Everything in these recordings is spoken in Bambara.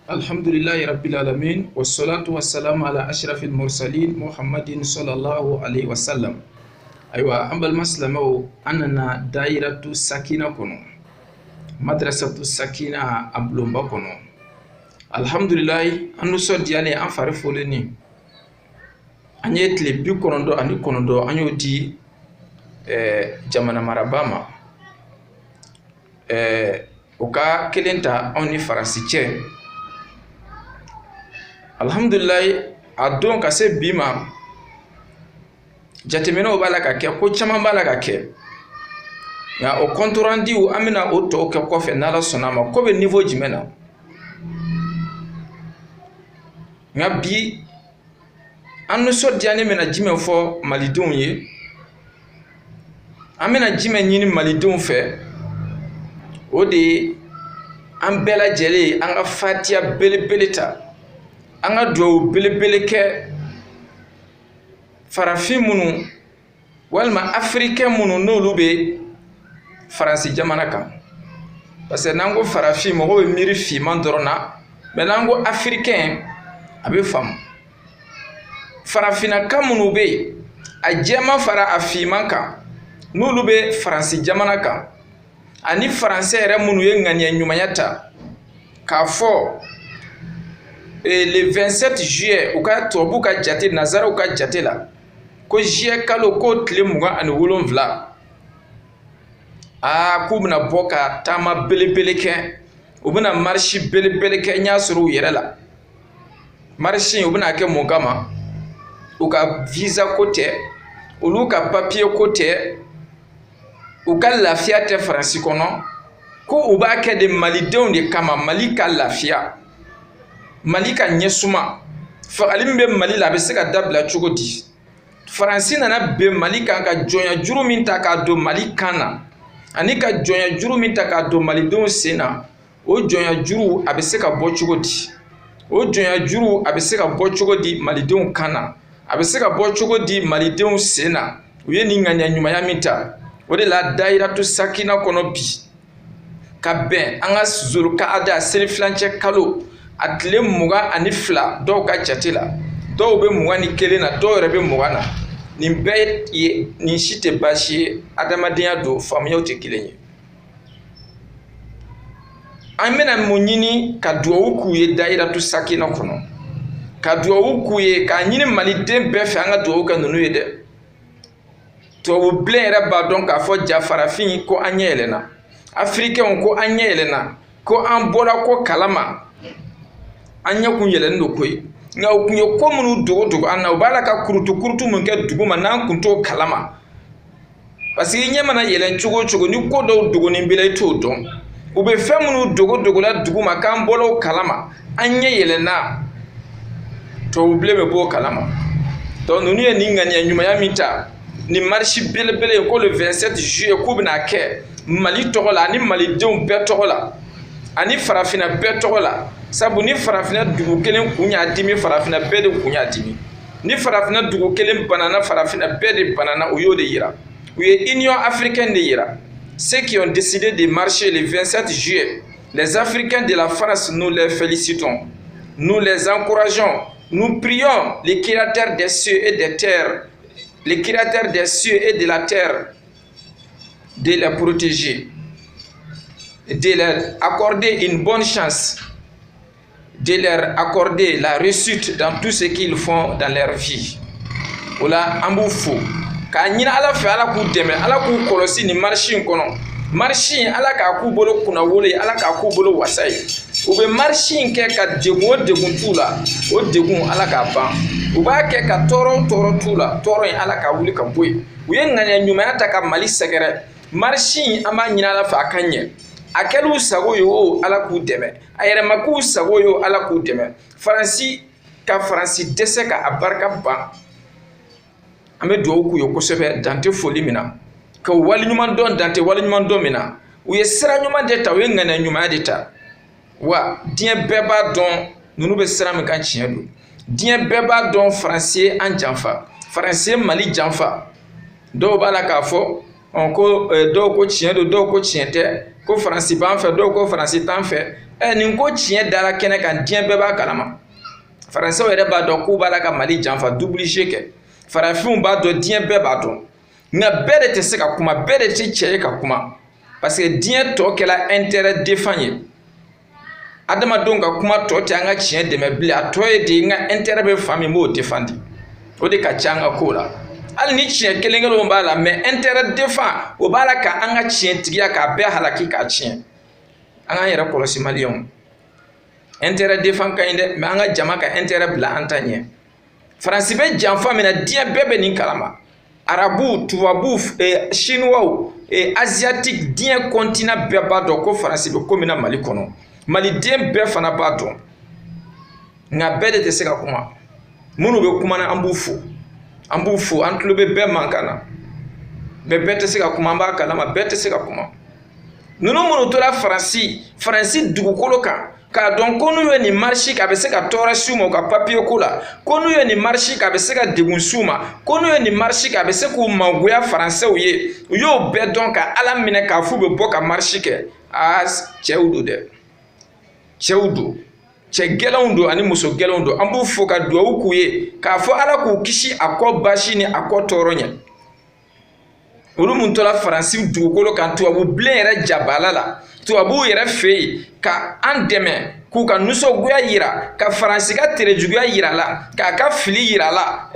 Alhamdulillahi Rabbil Alamin, wassalatu wassalamu ala ashrafil mursalin Muhammadin sallallahu alaihi wasallam. Aywa ambal maslamaw anana dairatu sakina kono, madrasatu sakina ablomba kono. Alhamdulillahi anu sodiyane an fari foleni anye tile bi konondo ani konondo anyo di jamana marabama oka kelenta oni farasi che. Alhamdulillah adon ka se bima jatemeno bala ka ke ko chama bala ka ke ya o kontorandi u amina o to ke ko fe nala sonama ko be niveau jimena ngabi anu so diane mena jime fo malidun ye amina jime nyini malidun fe o de an bela jele an ga fatia belebeleta anga do belebele ke farafin munu walma africain munu nolu be faransi jamana kan parce que nango farafin mo be miri fi mandorona mais nango africain abe fam farafina kamunu be a jema fara afiman kan nolu be faransi jamana kan ani français re munu ye ngania nyumayata ka fo le 27 juillet ou ka tobu ka jate nazara ou ka jate la ko juillet kalo ko tle muga ani wolonvla ku bina boka tama belebele ke u bina marchi belebele ke nya suru yere la marchi u bina ke mugama u ka visa côté u lu ka papier côté u ka lafia te France kono ko u ba ke de malidon de kama malika lafia malika nyesuma fa alimbe malila be se ka dabla chugodi faransi nana be malika ka jonya juru min ta ka do malikana ani ka jonya juru min ta ka do malidon sena o jonya juru abe se ka bo chugodi o jonya juru abe se ka bo chugodi malidon kana abe se ka bo chugodi malidon sena uye ni nganya nyuma ya minta o de la dairatu sakina kono bi ka ben anga zulu ka ada selflanche kalo atle muga ani fla do ka chatila do be muga ni kelena do rebe muga na ni be ni shite bashi adamadiya do famyo te kilenye amena munyini ka duwo ku ye daira tu sakina kono ka duwo ku ye ka nyini malide be fa nga duwo ka nunu ye de to wo blere ba donc a fo jafara fin ko anyelena africain ko anyelena ko ambola ko kalama anya kun yelen do koy nga kunye ko munu dogo anna bala ka kurutu mun ke duguma nan kun to kalama parce que nyema na yelen chugo ni ko do dogo ni bilay to don ube fe munu dogo la duguma kan bolo kalama anya yelen na to bleme bo kalama to nunu ye ninga ni nyuma ya mita ni marchi bele ko le 27 juillet ko bina ke mali togola ni mali deum be togola ani farafina be togola sabu ni farafina dugu kelen kunya dimi farafina bede kunya dimi ni farafina dugu kelen banana farafina bede banana uyo de yira uye Union africaine de yira ceux qui ont décidé de marcher le 27 juillet les Africains de la France, nous les félicitons, nous les encourageons, nous prions les créateurs des cieux et des terres, les créateurs des cieux et de la terre de les protéger, de leur accorder une bonne chance, de leur accorder la réussite dans tout ce qu'ils font dans leur vie. Ola amboufo ka nyina ala fe ala ku deme ala ku kolosi ni marchin kono marchin ala ka ku bolo kuna wole ala ka ku bolo wasai ube marchin ke ka degun tula o degun ala ka ban uba ke ka toro tula toro ala ka wuli ka boy uye nganya nyuma ata ka mali segere marchin ama nyina ala fa kanye akelu sago yo ala ku deme ayere maku sago yo ala ku deme faransi dese ka abarka ban ame do ku yo kosebe dante foli mina ka wali nyuma don dante wali nyuma don mina uye sira nyuma deta we ngana nyuma deta wa dien beba don nunu be sira me kan chiedo dien beba don français en janfa français mali janfa do bala ka fo on ko do ko chiedo do ko chiente ko français ban fe do ko français tan fe nin ko tiɲɛ dara kɛnɛ kan diɲɛ bɛɛ b'a kalama faransɛw yɛrɛ b'a dɔn k'u b'a la ka Mali janfa doubliger kɛ farafinw b'a dɔn diɲɛ bɛɛ b'a dɔn nka bɛɛ de tɛ se ka kuma bɛɛ de tɛ cɛ ye ka kuma parce que diɲɛ tɔ kɛla intérêt défend ye adamadenw ka kuma tɔ tɛ an ka tiɲɛ dɛmɛ bilen a tɔ ye de n ka intérêt bɛ fan min b'o défendi o de ka ca an ka ko la hali ni tiɲɛ kelen kelenw b'a la mais intérêt défend o b'a la ka an ka tiɲɛ tigiya k'a bɛɛ halaki k'a tiɲɛ an k'an yɛrɛ kɔlɔsi maliyɛnw intérêt défend ka ɲi dɛ mais an ka jama ka intérêt bila an ta ɲɛ faransi bɛ janfa min na diɲɛ bɛɛ bɛ nin kalama arabu tubabu chinois asiatique diɲɛ continent bɛɛ b'a dɔn ko faransi bɛ ko min na Mali kɔnɔ maliden bɛɛ fana b'a dɔn nka bɛɛ de tɛ se ka kuma minnu bɛ kuma na an b'u fo an tulo bɛ bɛɛ mankan na mais bɛɛ tɛ se ka kuma an b'a kalama bɛɛ tɛ se ka kuma ninnu minnu tora faransi dugukolo kan k'a dɔn ko n'u ye nin marche k'a bɛ se ka tɔɔrɔ s'u ma u ka papier ko la ko n'u ye nin marche k'a bɛ se ka degun s'u ma ko n'u ye nin marche k'a bɛ se k'u magoya faransɛw ye u y'o bɛɛ dɔn ka Ala minɛ k'a f'u bɛ bɔ ka marche kɛ cɛw don dɛ cɛw don cɛ gɛlɛnw don ani muso gɛlɛnw don an b'u fo ka dugawu k'u ye k'a fɔ Ala k'u kisi a kɔ basi ni a kɔ tɔɔrɔ ɲɛ olu mun tora faransi dugukolo kan tubabu bilen yɛrɛ jabala la tubabuw yɛrɛ fɛ yen ka an dɛmɛ k'u ka nisɔngoya yira ka faransi ka terejuguya yira la k'a ka fili yira la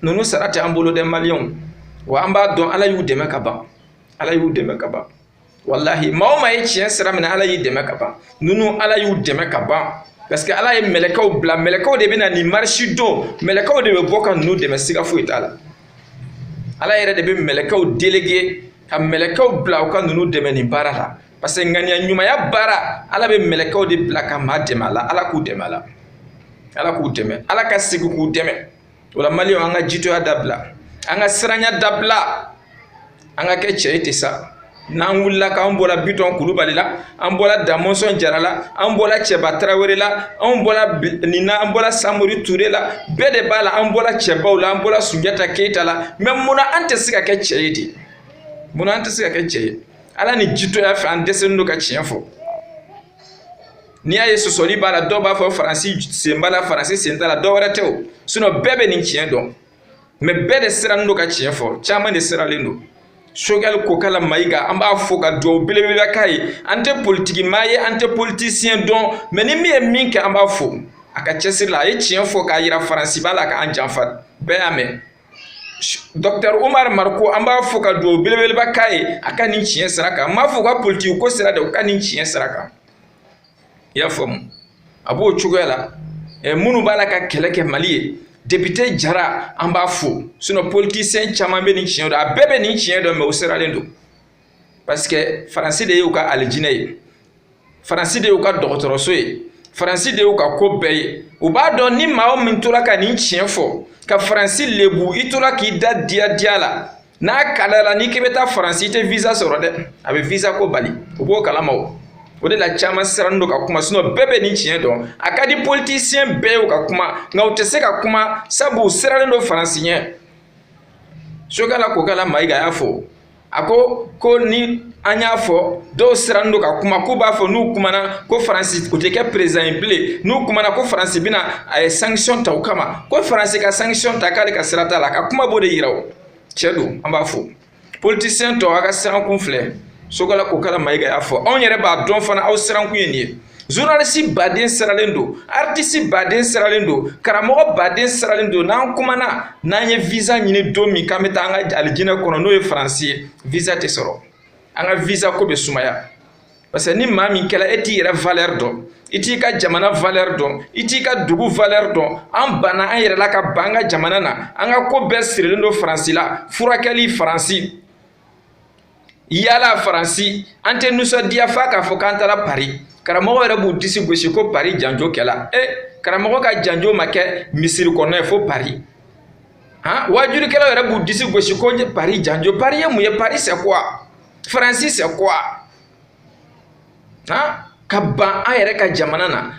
ninnu sara tɛ an bolo dɛ maliyɛnw wa an b'a dɔn Ala y'u dɛmɛ ka ban Ala y'u dɛmɛ ka ban wallahi maa o maa ye tiɲɛ sira minɛ Ala y'i dɛmɛ ka ban ninnu Ala y'u dɛmɛ ka ban parce que Ala ye mɛlɛkɛw bila mɛlɛkɛw de bɛ na nin marche don mɛlɛkɛw de bɛ bɔ ka ninnu dɛmɛ siga foyi t'a la Ala yɛrɛ de bɛ mɛlɛkɛw délégué ka mɛlɛkɛw bila u ka ninnu dɛmɛ nin baara la parce que ŋaniya ɲumanya baara Ala bɛ mɛlɛkɛw de bila ka maa dɛmɛ a la Ala k'u dɛmɛ a la Ala k'u dɛmɛ Ala ka segin k'u dɛmɛ o la maliyɛnw an ka jitoya dabila an ka siranya dabila an ka kɛ cɛ ye ten sa n'an wulila k'an bɔra Biton Kulubali la an bɔra Damɔzɔn Jara la an bɔra Cɛba Tarawele la an bɔra nin na an bɔra Samori Ture la bɛɛ de b'a la an bɔra Cɛbaw la an bɔra Sunjata Keyita la mais munna an tɛ se ka kɛ cɛ ye de munna an tɛ se ka kɛ cɛ ye Ala ni jitoya fɛ an dɛsɛlen don ka tiɲɛ fɔ n'i y'a ye sɔsɔli b'a la dɔw b'a fɔ faransi sen b'a la faransi sen t'a la dɔw wɛrɛ tɛ o sinon bɛɛ bɛ nin tiɲɛ dɔn mais bɛɛ de sirannen don ka tiɲɛ fɔ caman de siralen don Choguel Kokala Maïga an b'a fɔ ka dugawu belebele k'a ye an tɛ politiki maa ye an tɛ politicien dɔn mais ni min ye min kɛ an b'a fɔ a ka cɛsiri la a ye tiɲɛ fɔ k'a yira faransi b'a la k'an janfa bɛɛ y'a mɛn Dr Omar Marko an b'a fɔ ka dugawu belebeleba k'a ye a ka nin tiɲɛ sira kan n m'a fɔ ka politiki ko sira dɛ u ka nin tiɲɛ sira kan i y'a faamu a b'o cogoya la minnu b'a la ka kɛlɛ kɛ Mali ye député Jara an b'a fo sinon politicien caman bɛ nin tiɲɛ dɔn a bɛɛ bɛ nin tiɲɛ dɔn mais u siralen don parce que faransi de y'u ka alijinɛ ye faransi de y'u ka dɔgɔtɔrɔso ye faransi de y'u ka ko bɛɛ ye u b'a dɔn ni maa o min tora ka nin tiɲɛ fɔ ka faransi lebu i tora k'i da diya la n'a ka d'a la n'i k'i bɛ taa faransi i tɛ visa sɔrɔ dɛ a bɛ visa ko bali u b'o kalama o de la caman sirannen don ka kuma sinon bɛɛ bɛ nin tiɲɛ dɔn a ka di politicien bɛɛ ye u ka kuma nka u tɛ se ka kuma sabu u siralen don faransi ɲɛ Choguel Kokala Maïga y'a fɔ a ko ni an y'a fɔ dɔw sirannen don ka kuma k'u b'a fɔ n'u kumana ko faransi o tɛ kɛ président ye bilen n'u kumana ko faransi bɛna a ye sanction ta o kama ko faransi ka sanction ta k'ale ka sira t'a la ka kuma b'o de yira o cɛ don an b'a fɔ politicien tɔw a ka sirankun filɛ Choguel Kokala Maïga y'a fɔ anw yɛrɛ b'a dɔn fana aw sirankun ye nin ye journaliste baden siralen don artiste baden siralen don karamɔgɔ baden siralen don n'an kumana n'an ye visa ɲini don min k'an bɛ taa an ka alijinɛ kɔnɔ n'o ye faransi ye visa tɛ sɔrɔ an ka visa ko bɛ sumaya parce que ni maa min kɛla e t'i yɛrɛ valeur dɔn i t'i ka jamana valeur dɔn i t'i ka dugu valeur dɔn an banna an yɛrɛ la ka ban an ka jamana na an ka ko bɛɛ sirilen don faransi la furakɛli faransi yala faransi an tɛ nisɔndiya f'a k'a fɔ k'an taara Paris karamɔgɔ yɛrɛ b'u disi gosi ko Paris janjo kɛla karamɔgɔ ka janjo ma kɛ misiri kɔnɔ ye fo Paris wajurukɛlaw yɛrɛ b'u disi gosi ko Paris janjo Paris ye mun ye Paris c'est quoi Faransi c'est quoi ka ban an yɛrɛ ka jamana na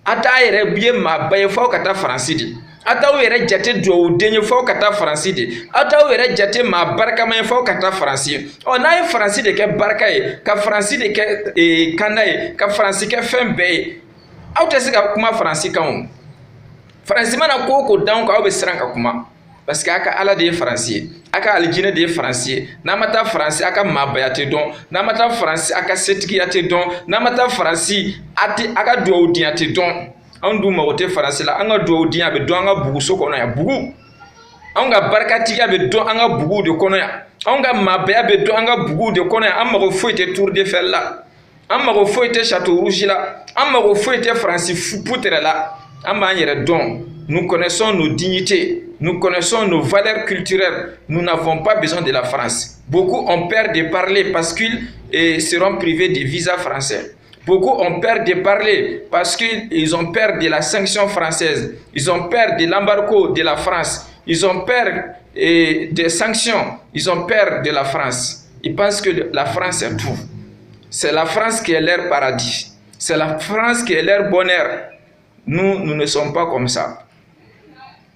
a t'a yɛrɛ ye maaba ye f'aw ka taa faransi de ataw yɛrɛ jate duwawuden ye fo ka taa faransi de ataw yɛrɛ jate maa barikama ye fo ka taa faransi n'a ye faransi de kɛ barika ye ka faransi de kɛ kanda ye ka faransi kɛ fɛn bɛɛ ye aw tɛ se ka kuma faransi kan o faransi mana ko ko dan kan aw bɛ siran ka kuma parce que a ka ala de ye faransi ye a ka alijinɛ de ye faransi ye n'a ma taa faransi a ka maabaya tɛ dɔn n'a ma taa faransi a ka setigiya tɛ dɔn n'a ma taa faransi a ka duwawudenya tɛ dɔn anw dun mago tɛ faransi la an ka duwawudenya bɛ dɔn an ka buguso kɔnɔ yan bugu anw ka barikatigiya bɛ dɔn an ka buguw de kɔnɔ yan anw ka maabaya bɛ dɔn an ka buguw de kɔnɔ yan an mago foyi tɛ tour de fer la an mago foyi tɛ château rouge la an mago foyi tɛ faransi poutre la an b'an yɛrɛ dɔn. Nous connaissons nos dignités, nous connaissons nos valeurs culturelles. Nous n'avons pas besoin de la France. Beaucoup ont peur de parler parce qu'ils seront privés de visa français. Beaucoup ont peur de parler parce qu'ils ont peur de la sanction française. Ils ont peur de l'embargo de la France. Ils ont peur des sanctions. Ils ont peur de la France. Ils pensent que la France est tout. C'est la France qui est leur paradis. C'est la France qui est leur bonheur. Nous ne sommes pas comme ça.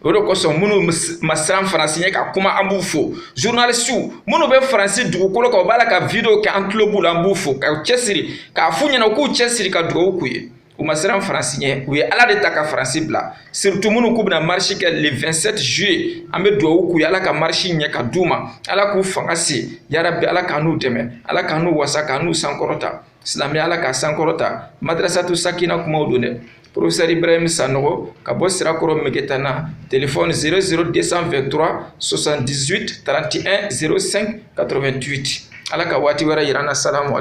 O de kosɔn minnu ma siran faransi ɲɛ ka kuma an b'u fo journalisiw minnu bɛ faransi dugukolo kan u b'a la ka video kɛ an tulo b'u la an b'u fo ka cɛsiri k'a f'u ɲɛna k'u cɛsiri ka dugawu k'u ye u ma siran faransi ɲɛ u ye ala de ta ka faransi bila surtout minnu k'u bɛna marche kɛ le 27 juillet an bɛ dugawu k'u ye ala ka marche ɲɛ ka d'u ma ala k'u fanga se yarabi ala k'an n'u dɛmɛ ala k'an n'u wasa k'an n'u sankɔrɔta silamɛya ala k'a sankɔrɔta madrasatu sakina kumaw don dɛ. Professeur Ibrahim Sanogo, Kabo Sirakoro Megetana, téléphone 00223 78 31 05 88. Ala ka wati wara yirana salamu